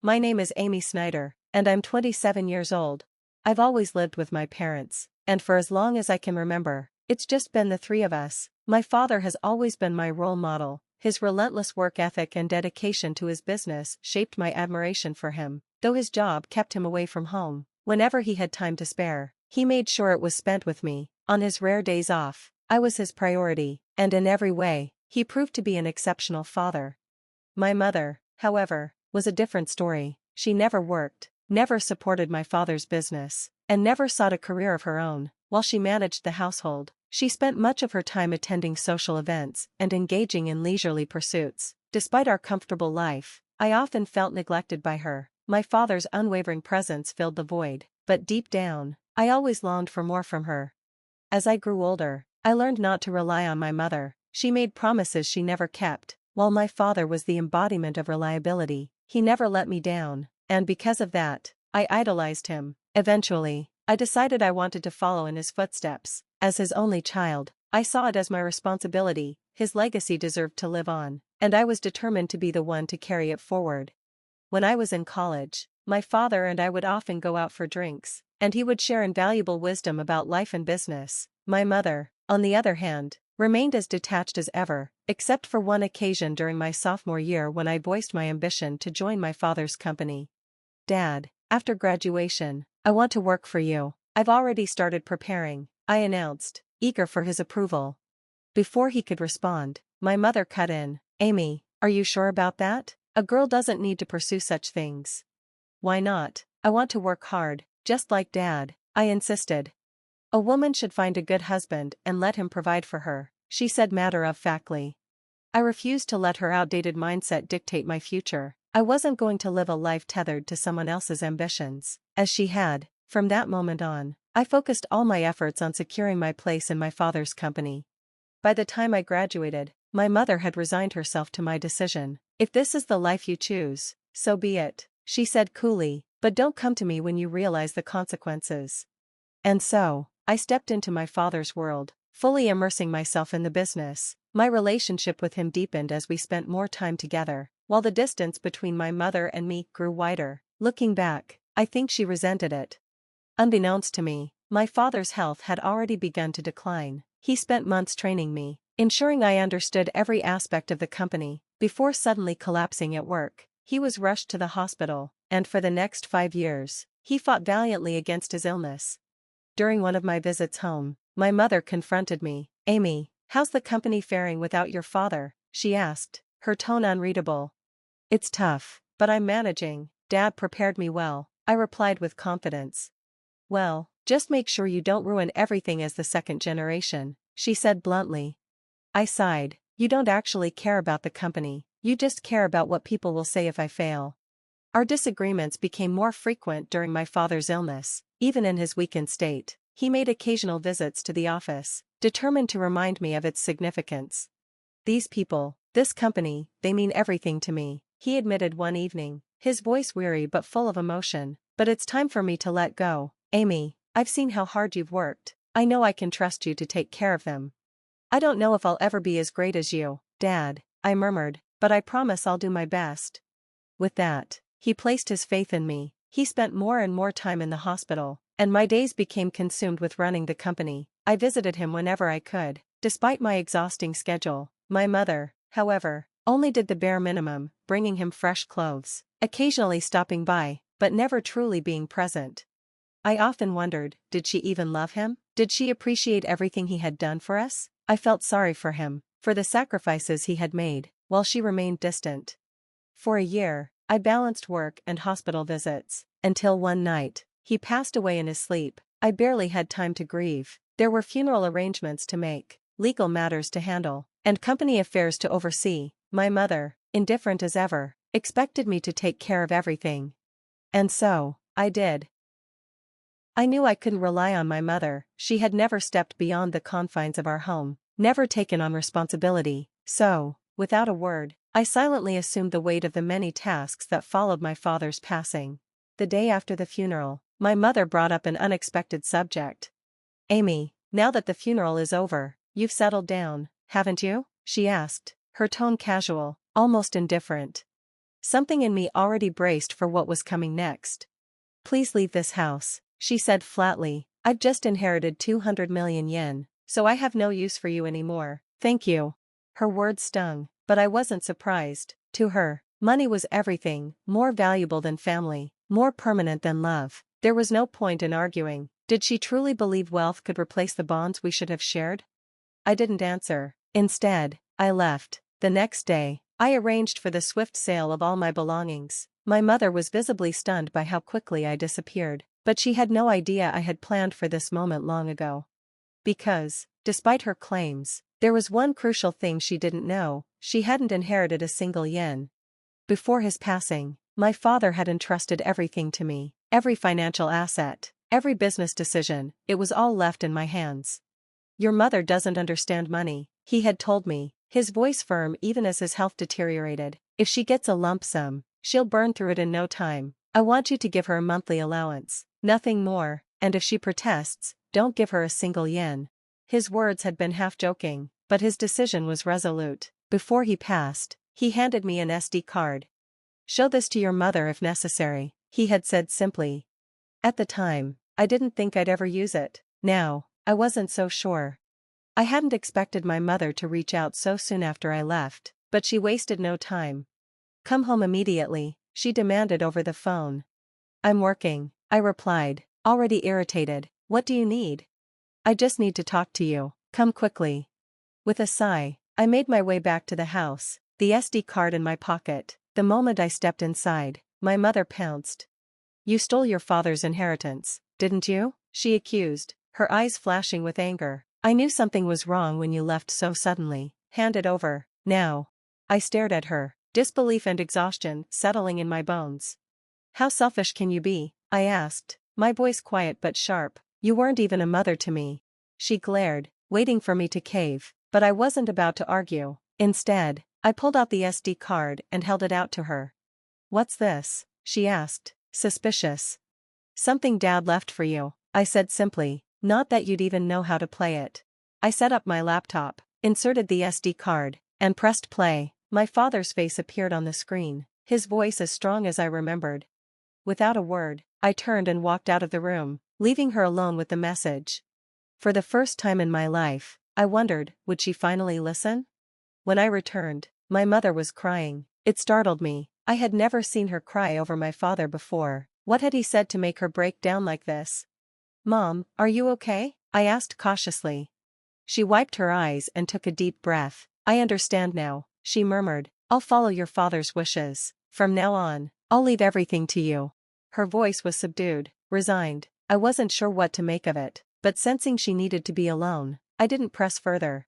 My name is Amy Snider, and I'm 27 years old. I've always lived with my parents, and for as long as I can remember, it's just been the three of us. My father has always been my role model. His relentless work ethic and dedication to his business shaped my admiration for him. Though his job kept him away from home, whenever he had time to spare, he made sure it was spent with me. On his rare days off, I was his priority, and in every way, he proved to be an exceptional father. My mother, however, was a different story. She never worked, never supported my father's business, and never sought a career of her own. While she managed the household, she spent much of her time attending social events and engaging in leisurely pursuits. Despite our comfortable life, I often felt neglected by her. My father's unwavering presence filled the void, but deep down, I always longed for more from her. As I grew older, I learned not to rely on my mother. She made promises she never kept. While my father was the embodiment of reliability, he never let me down, and because of that, I idolized him. Eventually, I decided I wanted to follow in his footsteps. As his only child, I saw it as my responsibility. His legacy deserved to live on, and I was determined to be the one to carry it forward. When I was in college, my father and I would often go out for drinks, and he would share invaluable wisdom about life and business. My mother, on the other hand, remained as detached as ever, except for one occasion during my sophomore year when I voiced my ambition to join my father's company. "Dad, after graduation, I want to work for you. I've already started preparing," I announced, eager for his approval. Before he could respond, my mother cut in. "Amy, are you sure about that? A girl doesn't need to pursue such things." "Why not? I want to work hard, just like Dad," I insisted. "A woman should find a good husband and let him provide for her," she said matter-of-factly. I refused to let her outdated mindset dictate my future. I wasn't going to live a life tethered to someone else's ambitions, as she had. From that moment on, I focused all my efforts on securing my place in my father's company. By the time I graduated, my mother had resigned herself to my decision. "If this is the life you choose, so be it," she said coolly, "but don't come to me when you realize the consequences." And so, I stepped into my father's world, fully immersing myself in the business. My relationship with him deepened as we spent more time together, while the distance between my mother and me grew wider. Looking back, I think she resented it. Unbeknownst to me, my father's health had already begun to decline. He spent months training me, ensuring I understood every aspect of the company, before suddenly collapsing at work. He was rushed to the hospital, and for the next 5 years, he fought valiantly against his illness. During one of my visits home, my mother confronted me. "Amy, how's the company faring without your father?" she asked, her tone unreadable. "It's tough, but I'm managing. Dad prepared me well," I replied with confidence. "Well, just make sure you don't ruin everything as the second generation," she said bluntly. I sighed. "You don't actually care about the company, you just care about what people will say if I fail." Our disagreements became more frequent during my father's illness. Even in his weakened state, he made occasional visits to the office, determined to remind me of its significance. "These people, this company, they mean everything to me," he admitted one evening, his voice weary but full of emotion. "But it's time for me to let go. Amy, I've seen how hard you've worked. I know I can trust you to take care of them." "I don't know if I'll ever be as great as you, Dad," I murmured, "but I promise I'll do my best." With that, he placed his faith in me. He spent more and more time in the hospital, and my days became consumed with running the company. I visited him whenever I could, despite my exhausting schedule. My mother, however, only did the bare minimum, bringing him fresh clothes, occasionally stopping by, but never truly being present. I often wondered, did she even love him? Did she appreciate everything he had done for us? I felt sorry for him, for the sacrifices he had made, while she remained distant. For a year, I balanced work and hospital visits, until one night, he passed away in his sleep. I barely had time to grieve. There were funeral arrangements to make, legal matters to handle, and company affairs to oversee. My mother, indifferent as ever, expected me to take care of everything. And so, I did. I knew I couldn't rely on my mother. She had never stepped beyond the confines of our home, never taken on responsibility. So, without a word, I silently assumed the weight of the many tasks that followed my father's passing. The day after the funeral, my mother brought up an unexpected subject. "Amy, now that the funeral is over, you've settled down, haven't you?" she asked, her tone casual, almost indifferent. Something in me already braced for what was coming next. "Please leave this house," she said flatly. "I've just inherited 200 million yen, so I have no use for you anymore. Thank you." Her words stung, but I wasn't surprised. To her, money was everything, more valuable than family, more permanent than love. There was no point in arguing. Did she truly believe wealth could replace the bonds we should have shared? I didn't answer. Instead, I left. The next day, I arranged for the swift sale of all my belongings. My mother was visibly stunned by how quickly I disappeared, but she had no idea I had planned for this moment long ago. Because, despite her claims, there was one crucial thing she didn't know: she hadn't inherited a single yen. Before his passing, my father had entrusted everything to me, every financial asset, every business decision. It was all left in my hands. "Your mother doesn't understand money," he had told me, his voice firm even as his health deteriorated. "If she gets a lump sum, she'll burn through it in no time. I want you to give her a monthly allowance, nothing more, and if she protests, don't give her a single yen." His words had been half joking, but his decision was resolute. Before he passed, he handed me an SD card. "Show this to your mother if necessary," he had said simply. At the time, I didn't think I'd ever use it. Now, I wasn't so sure. I hadn't expected my mother to reach out so soon after I left, but she wasted no time. "Come home immediately," she demanded over the phone. "I'm working," I replied, already irritated. "What do you need?" "I just need to talk to you. Come quickly." With a sigh, I made my way back to the house, the SD card in my pocket. The moment I stepped inside, my mother pounced. "You stole your father's inheritance, didn't you?" she accused, her eyes flashing with anger. "I knew something was wrong when you left so suddenly. Hand it over, now." I stared at her, disbelief and exhaustion settling in my bones. "How selfish can you be?" I asked, my voice quiet but sharp. "You weren't even a mother to me." She glared, waiting for me to cave, but I wasn't about to argue. Instead, I pulled out the SD card and held it out to her. "What's this?" she asked, suspicious. "Something Dad left for you," I said simply, "not that you'd even know how to play it." I set up my laptop, inserted the SD card, and pressed play. My father's face appeared on the screen, his voice as strong as I remembered. Without a word, I turned and walked out of the room, leaving her alone with the message. For the first time in my life, I wondered, would she finally listen? When I returned, my mother was crying. It startled me. I had never seen her cry over my father before. What had he said to make her break down like this? "Mom, are you okay?" I asked cautiously. She wiped her eyes and took a deep breath. "I understand now," she murmured. "I'll follow your father's wishes. From now on, I'll leave everything to you." Her voice was subdued, resigned. I wasn't sure what to make of it, but sensing she needed to be alone, I didn't press further.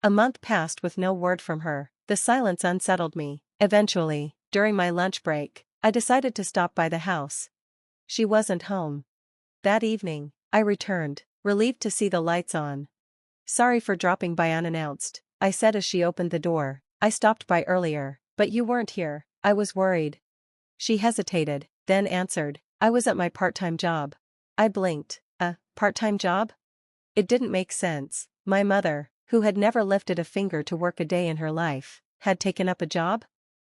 A month passed with no word from her. The silence unsettled me. Eventually, during my lunch break, I decided to stop by the house. She wasn't home. That evening, I returned, relieved to see the lights on. "Sorry for dropping by unannounced," I said as she opened the door. "I stopped by earlier, but you weren't here. I was worried." She hesitated, then answered, "I was at my part-time job." I blinked. "A part-time job?" It didn't make sense. My mother, who had never lifted a finger to work a day in her life, had taken up a job?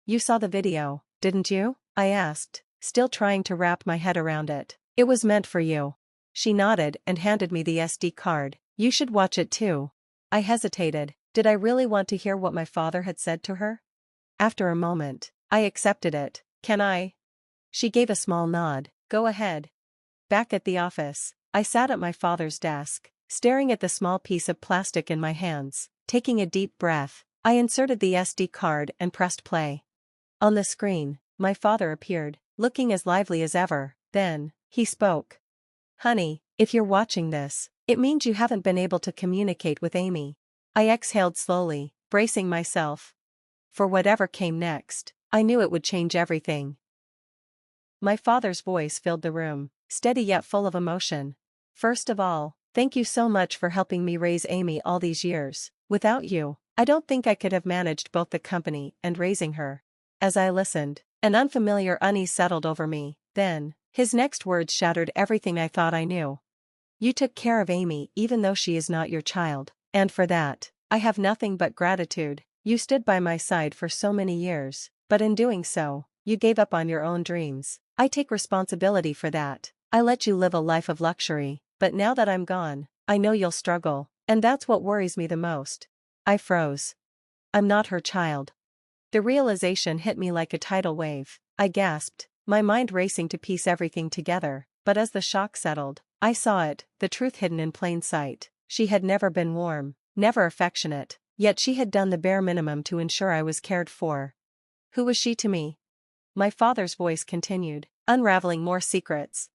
"You saw the video, didn't you?" I asked, still trying to wrap my head around it. "It was meant for you." She nodded and handed me the SD card. "You should watch it too." I hesitated. Did I really want to hear what my father had said to her? After a moment, I accepted it. "Can I?" She gave a small nod. "Go ahead." Back at the office, I sat at my father's desk, staring at the small piece of plastic in my hands. Taking a deep breath, I inserted the SD card and pressed play. On the screen, my father appeared, looking as lively as ever. Then, he spoke. "Honey, if you're watching this, it means you haven't been able to communicate with Amy." I exhaled slowly, bracing myself. For whatever came next, I knew it would change everything. My father's voice filled the room, steady yet full of emotion. "First of all, thank you so much for helping me raise Amy all these years. Without you, I don't think I could have managed both the company and raising her." As I listened, an unfamiliar unease settled over me. Then, his next words shattered everything I thought I knew. "You took care of Amy even though she is not your child, and for that, I have nothing but gratitude. You stood by my side for so many years, but in doing so, You gave up on your own dreams. I take responsibility for that. I let you live a life of luxury, but now that I'm gone, I know you'll struggle, and that's what worries me the most. I froze. I'm not her child. The realization hit me like a tidal wave. I gasped, my mind racing to piece everything together, but as the shock settled, I saw it, the truth hidden in plain sight. She had never been warm, never affectionate, yet she had done the bare minimum to ensure I was cared for. Who was she to me? My father's voice continued, unraveling more secrets.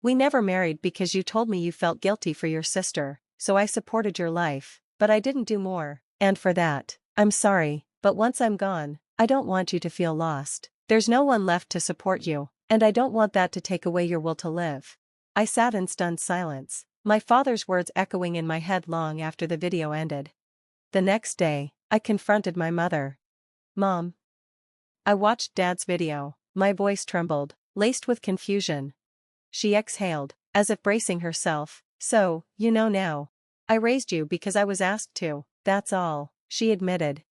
We never married because you told me you felt guilty for your sister, so I supported your life, but I didn't do more, and for that, I'm sorry, but once I'm gone, I don't want you to feel lost. There's no one left to support you, and I don't want that to take away your will to live. I sat in stunned silence, my father's words echoing in my head long after the video ended. The next day, I confronted my mother. Mom. I watched Dad's video, my voice trembled, laced with confusion. She exhaled, as if bracing herself. So, you know now. I raised you because I was asked to, that's all, she admitted.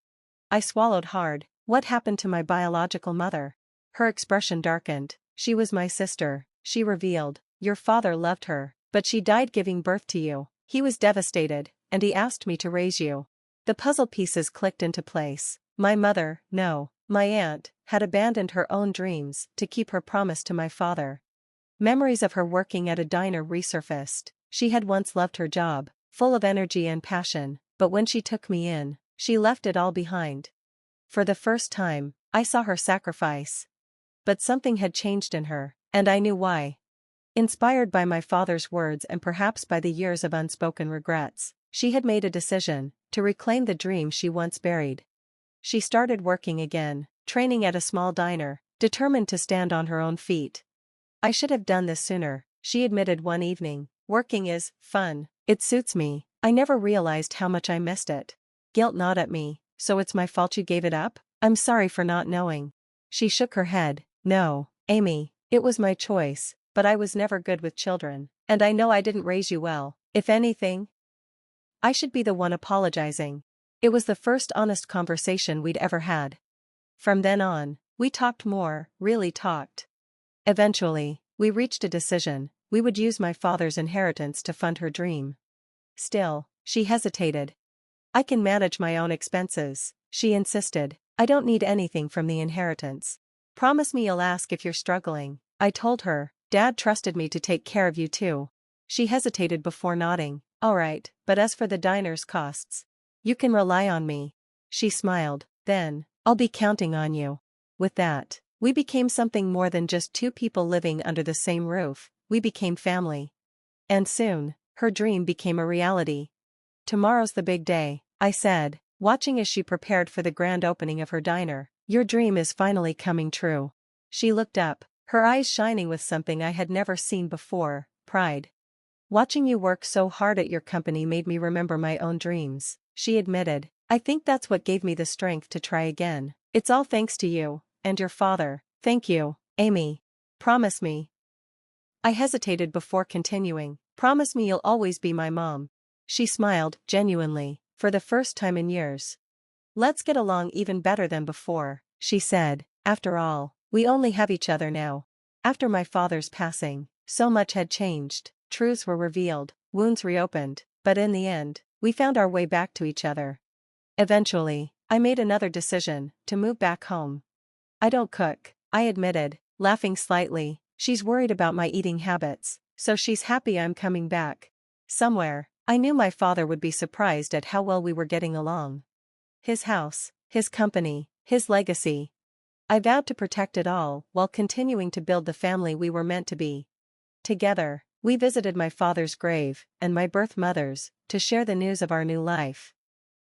I swallowed hard. What happened to my biological mother? Her expression darkened. She was my sister, she revealed. Your father loved her, but she died giving birth to you. He was devastated, and he asked me to raise you. The puzzle pieces clicked into place. My mother, no, my aunt, had abandoned her own dreams to keep her promise to my father. Memories of her working at a diner resurfaced. She had once loved her job, full of energy and passion, but when she took me in, she left it all behind. For the first time, I saw her sacrifice. But something had changed in her, and I knew why. Inspired by my father's words and perhaps by the years of unspoken regrets, she had made a decision to reclaim the dream she once buried. She started working again, training at a small diner, determined to stand on her own feet. I should have done this sooner, she admitted one evening. Working is fun, it suits me. I never realized how much I missed it. Guilt gnawed at me. So it's my fault you gave it up? I'm sorry for not knowing. She shook her head. No, Amy, it was my choice, but I was never good with children, and I know I didn't raise you well. If anything, I should be the one apologizing. It was the first honest conversation we'd ever had. From then on, we talked more, really talked. Eventually, we reached a decision. We would use my father's inheritance to fund her dream. Still, she hesitated. I can manage my own expenses, she insisted. I don't need anything from the inheritance. Promise me you'll ask if you're struggling. I told her, Dad trusted me to take care of you too. She hesitated before nodding. All right, but as for the diner's costs, you can rely on me. She smiled. Then, I'll be counting on you. With that, we became something more than just two people living under the same roof. We became family. And soon, her dream became a reality. Tomorrow's the big day, I said, watching as she prepared for the grand opening of her diner. Your dream is finally coming true. She looked up, her eyes shining with something I had never seen before, pride. Watching you work so hard at your company made me remember my own dreams, she admitted. I think that's what gave me the strength to try again. It's all thanks to you, and your father. Thank you, Amy. Promise me. I hesitated before continuing. Promise me you'll always be my mom. She smiled, genuinely, for the first time in years. Let's get along even better than before, she said. After all, we only have each other now. After my father's passing, so much had changed. Truths were revealed, wounds reopened, but in the end, we found our way back to each other. Eventually, I made another decision, to move back home. I don't cook, I admitted, laughing slightly. She's worried about my eating habits, so she's happy I'm coming back. Somewhere, I knew my father would be surprised at how well we were getting along. His house, his company, his legacy. I vowed to protect it all while continuing to build the family we were meant to be. Together, we visited my father's grave and my birth mother's to share the news of our new life.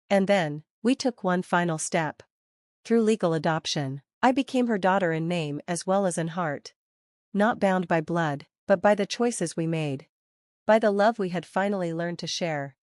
And then, we took one final step. Through legal adoption, I became her daughter in name as well as in heart. Not bound by blood, but by the choices we made. By the love we had finally learned to share.